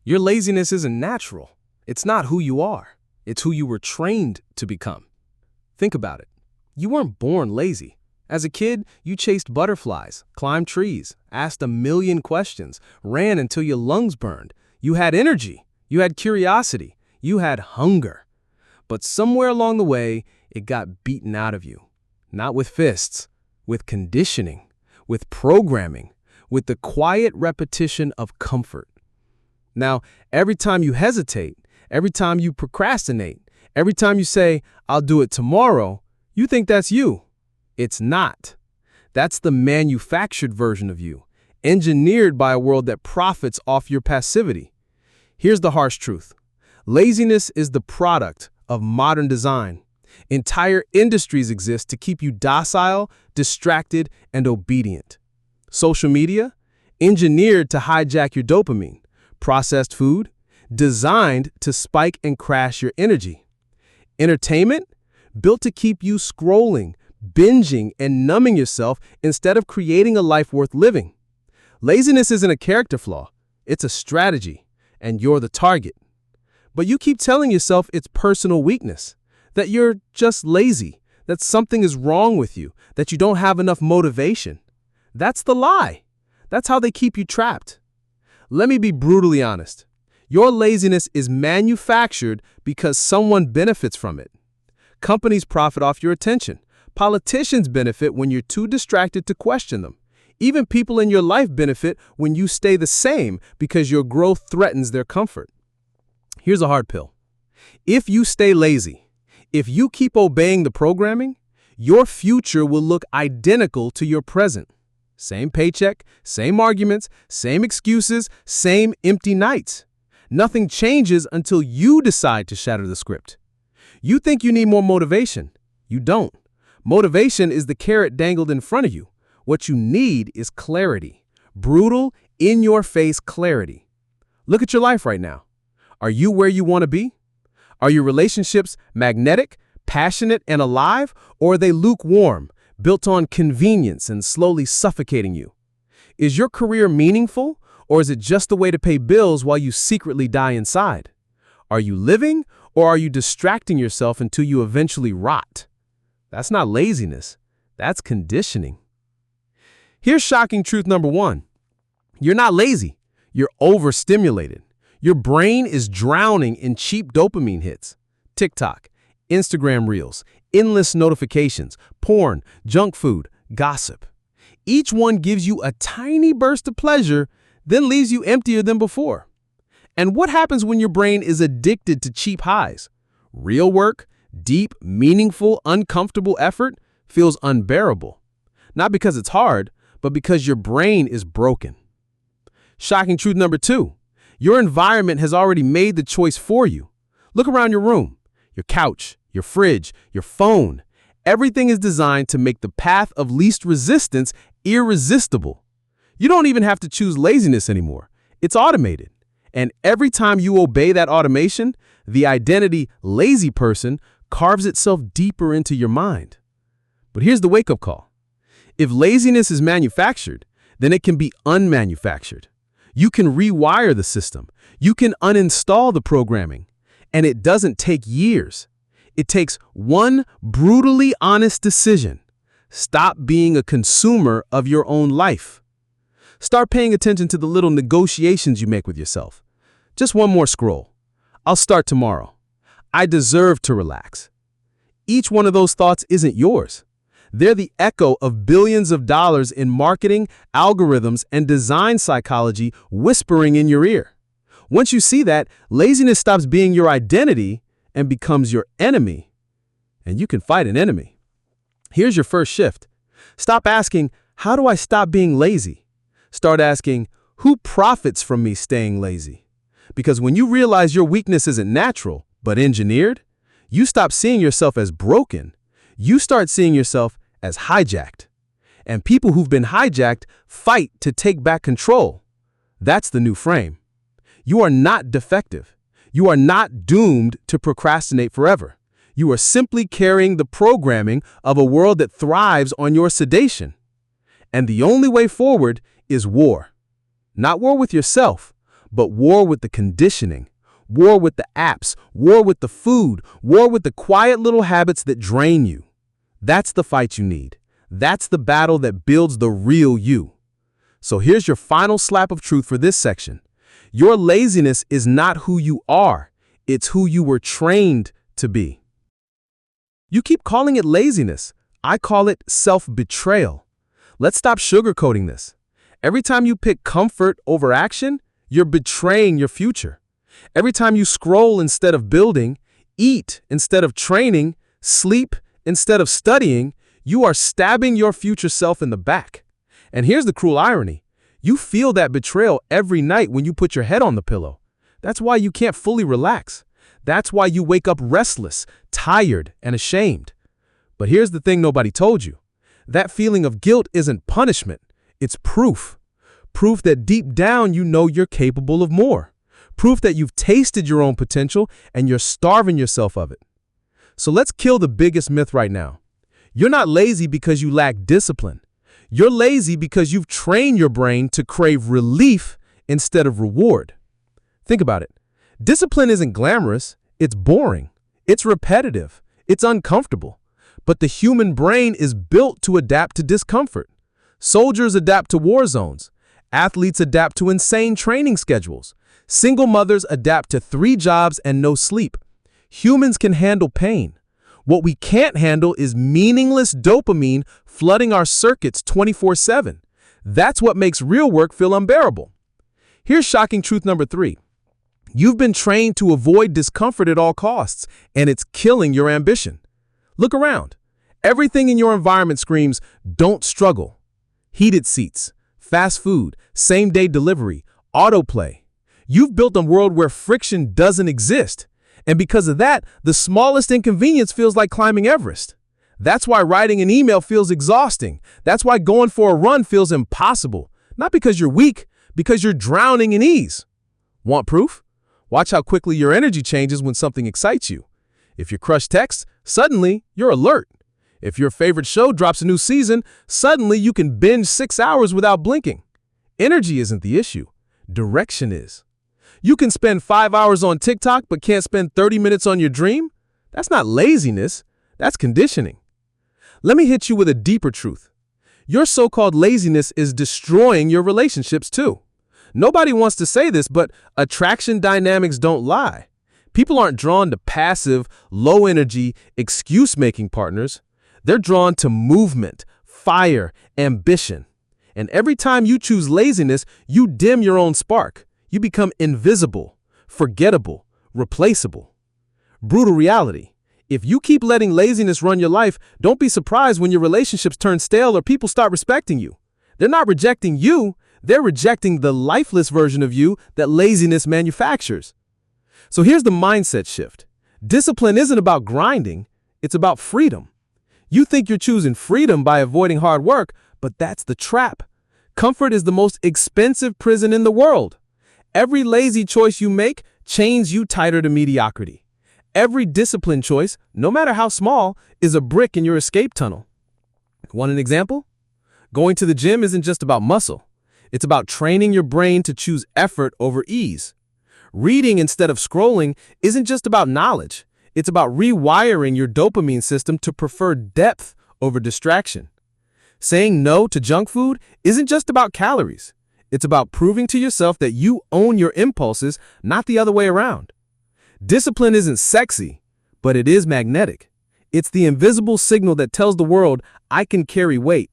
Your laziness isn't natural. It's not who you are. It's who you were trained to become. Think about it. You weren't born lazy. As a kid, you chased butterflies, climbed trees, asked a million questions, ran until your lungs burned. You had energy. You had curiosity. You had hunger. But somewhere along the way, it got beaten out of you. Not with fists, with conditioning, with programming, with the quiet repetition of comfort. Now, every time you hesitate, every time you procrastinate, every time you say, "I'll do it tomorrow," you think that's you. It's not. That's the manufactured version of you, engineered by a world that profits off your passivity. Here's the harsh truth. Laziness is the product of modern design. Entire industries exist to keep you docile, distracted, and obedient. Social media, engineered to hijack your dopamine. Processed food, designed to spike and crash your energy. Entertainment, built to keep you scrolling, binging, and numbing yourself instead of creating a life worth living. Laziness isn't a character flaw, it's a strategy, and you're the target. But you keep telling yourself it's personal weakness, that you're just lazy, that something is wrong with you, that you don't have enough motivation. That's the lie. That's how they keep you trapped. Let me be brutally honest. Your laziness is manufactured because someone benefits from it. Companies profit off your attention. Politicians benefit when you're too distracted to question them. Even people in your life benefit when you stay the same because your growth threatens their comfort. Here's a hard pill. If you stay lazy, if you keep obeying the programming, your future will look identical to your present. Same paycheck, same arguments, same excuses, same empty nights. Nothing changes until you decide to shatter the script. You think you need more motivation. You don't. Motivation is the carrot dangled in front of you. What you need is clarity. Brutal, in-your-face clarity. Look at your life right now. Are you where you want to be? Are your relationships magnetic, passionate, and alive, or are they lukewarm, built on convenience and slowly suffocating you? Is your career meaningful, or is it just a way to pay bills while you secretly die inside? Are you living, or are you distracting yourself until you eventually rot? That's not laziness. That's conditioning. Here's shocking truth number one. You're not lazy. You're overstimulated. Your brain is drowning in cheap dopamine hits. TikTok, Instagram Reels, endless notifications, porn, junk food, gossip. Each one gives you a tiny burst of pleasure, then leaves you emptier than before. And what happens when your brain is addicted to cheap highs? Real work, deep, meaningful, uncomfortable effort feels unbearable. Not because it's hard, but because your brain is broken. Shocking truth number two. Your environment has already made the choice for you. Look around your room, your couch, your fridge, your phone. Everything is designed to make the path of least resistance irresistible. You don't even have to choose laziness anymore. It's automated. And every time you obey that automation, the identity lazy person carves itself deeper into your mind. But here's the wake-up call. If laziness is manufactured, then it can be unmanufactured. You can rewire the system. You can uninstall the programming. And it doesn't take years. It takes one brutally honest decision. Stop being a consumer of your own life. Start paying attention to the little negotiations you make with yourself. Just one more scroll. I'll start tomorrow. I deserve to relax. Each one of those thoughts isn't yours. They're the echo of billions of dollars in marketing, algorithms, and design psychology whispering in your ear. Once you see that, laziness stops being your identity and becomes your enemy. And you can fight an enemy. Here's your first shift. Stop asking, how do I stop being lazy? Start asking, who profits from me staying lazy? Because when you realize your weakness isn't natural, but engineered, you stop seeing yourself as broken. You start seeing yourself as hijacked. And people who've been hijacked fight to take back control. That's the new frame. You are not defective. You are not doomed to procrastinate forever. You are simply carrying the programming of a world that thrives on your sedation. And the only way forward is war. Not war with yourself, but war with the conditioning, war with the apps, war with the food, war with the quiet little habits that drain you. That's the fight you need. That's the battle that builds the real you. So here's your final slap of truth for this section. Your laziness is not who you are. It's who you were trained to be. You keep calling it laziness. I call it self-betrayal. Let's stop sugarcoating this. Every time you pick comfort over action, you're betraying your future. Every time you scroll instead of building, eat instead of training, sleep instead of studying, you are stabbing your future self in the back. And here's the cruel irony. You feel that betrayal every night when you put your head on the pillow. That's why you can't fully relax. That's why you wake up restless, tired, and ashamed. But here's the thing nobody told you. That feeling of guilt isn't punishment. It's proof. Proof that deep down you know you're capable of more. Proof that you've tasted your own potential and you're starving yourself of it. So let's kill the biggest myth right now. You're not lazy because you lack discipline. You're lazy because you've trained your brain to crave relief instead of reward. Think about it. Discipline isn't glamorous. It's boring. It's repetitive. It's uncomfortable. But the human brain is built to adapt to discomfort. Soldiers adapt to war zones. Athletes adapt to insane training schedules. Single mothers adapt to 3 jobs and no sleep. Humans can handle pain. What we can't handle is meaningless dopamine flooding our circuits 24/7. That's what makes real work feel unbearable. Here's shocking truth number 3. You've been trained to avoid discomfort at all costs, and it's killing your ambition. Look around. Everything in your environment screams, don't struggle. Heated seats, fast food, same-day delivery, autoplay. You've built a world where friction doesn't exist. And because of that, the smallest inconvenience feels like climbing Everest. That's why writing an email feels exhausting. That's why going for a run feels impossible. Not because you're weak, because you're drowning in ease. Want proof? Watch how quickly your energy changes when something excites you. If your crush texts, suddenly you're alert. If your favorite show drops a new season, suddenly you can binge 6 hours without blinking. Energy isn't the issue. Direction is. You can spend 5 hours on TikTok but can't spend 30 minutes on your dream? That's not laziness. That's conditioning. Let me hit you with a deeper truth. Your so-called laziness is destroying your relationships too. Nobody wants to say this, but attraction dynamics don't lie. People aren't drawn to passive, low-energy, excuse-making partners. They're drawn to movement, fire, ambition. And every time you choose laziness, you dim your own spark. You become invisible, forgettable, replaceable. Brutal reality. If you keep letting laziness run your life, don't be surprised when your relationships turn stale or people start respecting you. They're not rejecting you, they're rejecting the lifeless version of you that laziness manufactures. So here's the mindset shift. Discipline isn't about grinding, it's about freedom. You think you're choosing freedom by avoiding hard work, but that's the trap. Comfort is the most expensive prison in the world. Every lazy choice you make chains you tighter to mediocrity. Every discipline choice, no matter how small, is a brick in your escape tunnel. Want an example? Going to the gym isn't just about muscle. It's about training your brain to choose effort over ease. Reading instead of scrolling isn't just about knowledge. It's about rewiring your dopamine system to prefer depth over distraction. Saying no to junk food isn't just about calories. It's about proving to yourself that you own your impulses, not the other way around. Discipline isn't sexy, but it is magnetic. It's the invisible signal that tells the world, I can carry weight.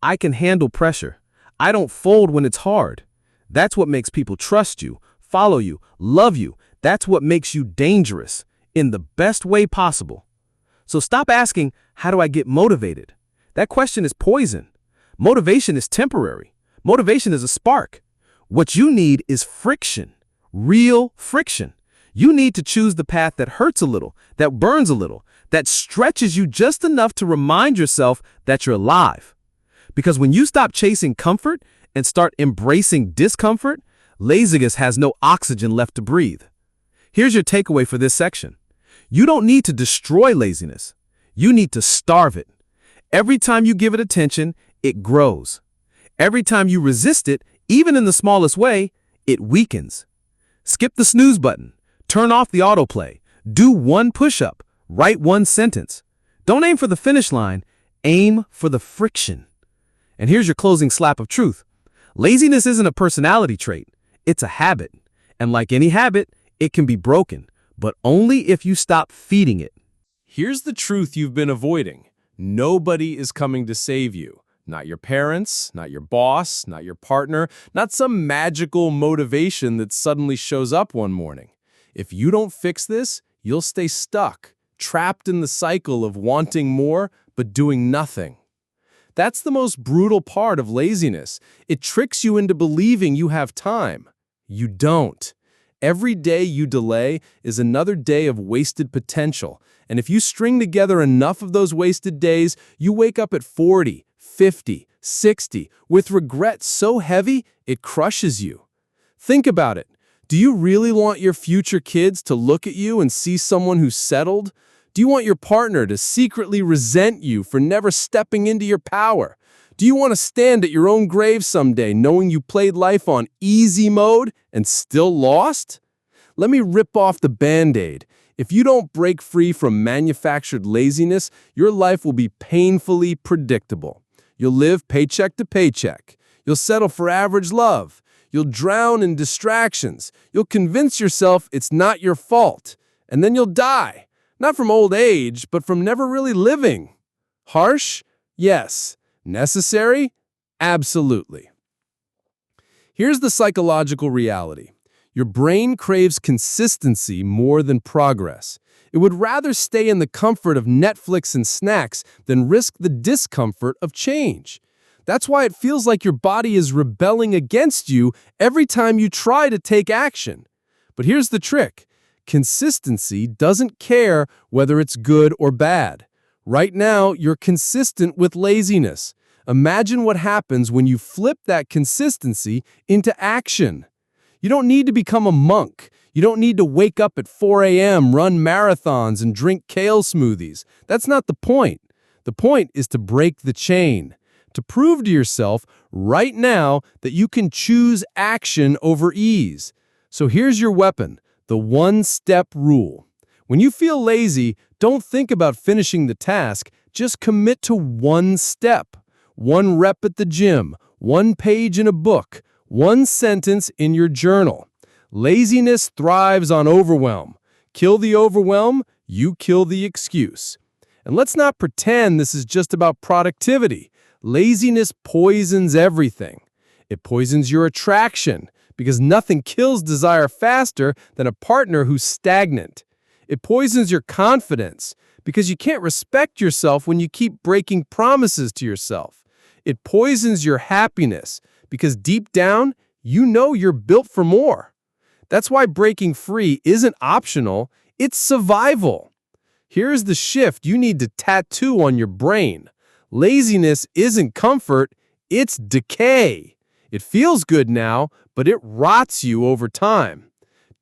I can handle pressure. I don't fold when it's hard. That's what makes people trust you, follow you, love you. That's what makes you dangerous in the best way possible. So stop asking, how do I get motivated? That question is poison. Motivation is temporary. Motivation is a spark. What you need is friction, real friction. You need to choose the path that hurts a little, that burns a little, that stretches you just enough to remind yourself that you're alive. Because when you stop chasing comfort and start embracing discomfort, laziness has no oxygen left to breathe. Here's your takeaway for this section. You don't need to destroy laziness. You need to starve it. Every time you give it attention, it grows. Every time you resist it, even in the smallest way, it weakens. Skip the snooze button. Turn off the autoplay. Do one push-up. Write one sentence. Don't aim for the finish line. Aim for the friction. And here's your closing slap of truth. Laziness isn't a personality trait. It's a habit. And like any habit, it can be broken, but only if you stop feeding it. Here's the truth you've been avoiding. Nobody is coming to save you. Not your parents, not your boss, not your partner, not some magical motivation that suddenly shows up one morning. If you don't fix this, you'll stay stuck, trapped in the cycle of wanting more but doing nothing. That's the most brutal part of laziness. It tricks you into believing you have time. You don't. Every day you delay is another day of wasted potential. And if you string together enough of those wasted days, you wake up at 40, 50, 60, with regret so heavy it crushes you. Think about it. Do you really want your future kids to look at you and see someone who's settled? Do you want your partner to secretly resent you for never stepping into your power? Do you want to stand at your own grave someday knowing you played life on easy mode and still lost? Let me rip off the Band-Aid. If you don't break free from manufactured laziness, your life will be painfully predictable. You'll live paycheck to paycheck. You'll settle for average love. You'll drown in distractions. You'll convince yourself it's not your fault. And then you'll die. Not from old age, but from never really living. Harsh? Yes. Necessary? Absolutely. Here's the psychological reality. Your brain craves consistency more than progress. It would rather stay in the comfort of Netflix and snacks than risk the discomfort of change. That's why it feels like your body is rebelling against you every time you try to take action. But here's the trick. Consistency doesn't care whether it's good or bad. Right now, you're consistent with laziness. Imagine what happens when you flip that consistency into action. You don't need to become a monk. You don't need to wake up at 4 a.m., run marathons, and drink kale smoothies. That's not the point. The point is to break the chain, to prove to yourself right now that you can choose action over ease. So here's your weapon, the one-step rule. When you feel lazy, don't think about finishing the task. Just commit to one step. One rep at the gym, one page in a book, one sentence in your journal. Laziness thrives on overwhelm. Kill the overwhelm, you kill the excuse. And let's not pretend this is just about productivity. Laziness poisons everything. It poisons your attraction, because nothing kills desire faster than a partner who's stagnant. It poisons your confidence, because you can't respect yourself when you keep breaking promises to yourself. It poisons your happiness, because deep down, you know you're built for more. That's why breaking free isn't optional, it's survival. Here's the shift you need to tattoo on your brain. Laziness isn't comfort, it's decay. It feels good now, but it rots you over time.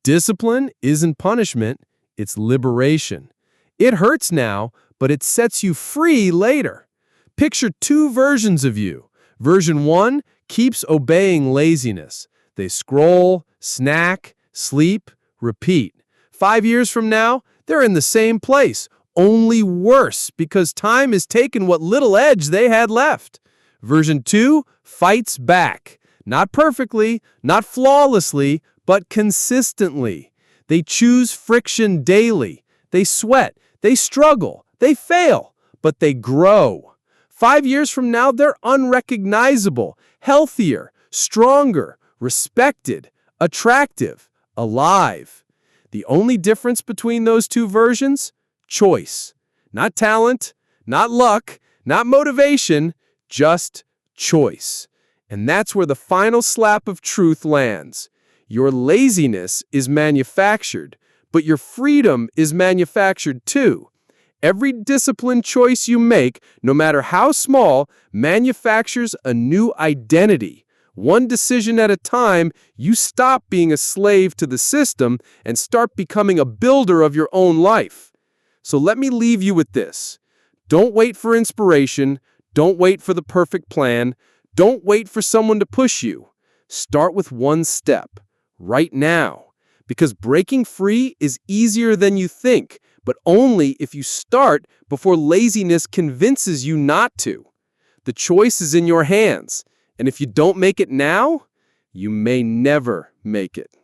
Discipline isn't punishment, it's liberation. It hurts now, but it sets you free later. Picture two versions of you. Version 1 keeps obeying laziness. They scroll, snack, sleep, repeat. 5 years from now, they're in the same place, only worse because time has taken what little edge they had left. Version 2 fights back. Not perfectly, not flawlessly, but consistently. They choose friction daily. They sweat, they struggle, they fail, but they grow. 5 years from now, they're unrecognizable, healthier, stronger, respected, attractive, alive. The only difference between those two versions? Choice. Not talent, not luck, not motivation, just choice. And that's where the final slap of truth lands. Your laziness is manufactured, but your freedom is manufactured too. Every disciplined choice you make, no matter how small, manufactures a new identity. One decision at a time, you stop being a slave to the system and start becoming a builder of your own life. So let me leave you with this. Don't wait for inspiration. Don't wait for the perfect plan. Don't wait for someone to push you. Start with one step, right now. Because breaking free is easier than you think, but only if you start before laziness convinces you not to. The choice is in your hands, and if you don't make it now, you may never make it.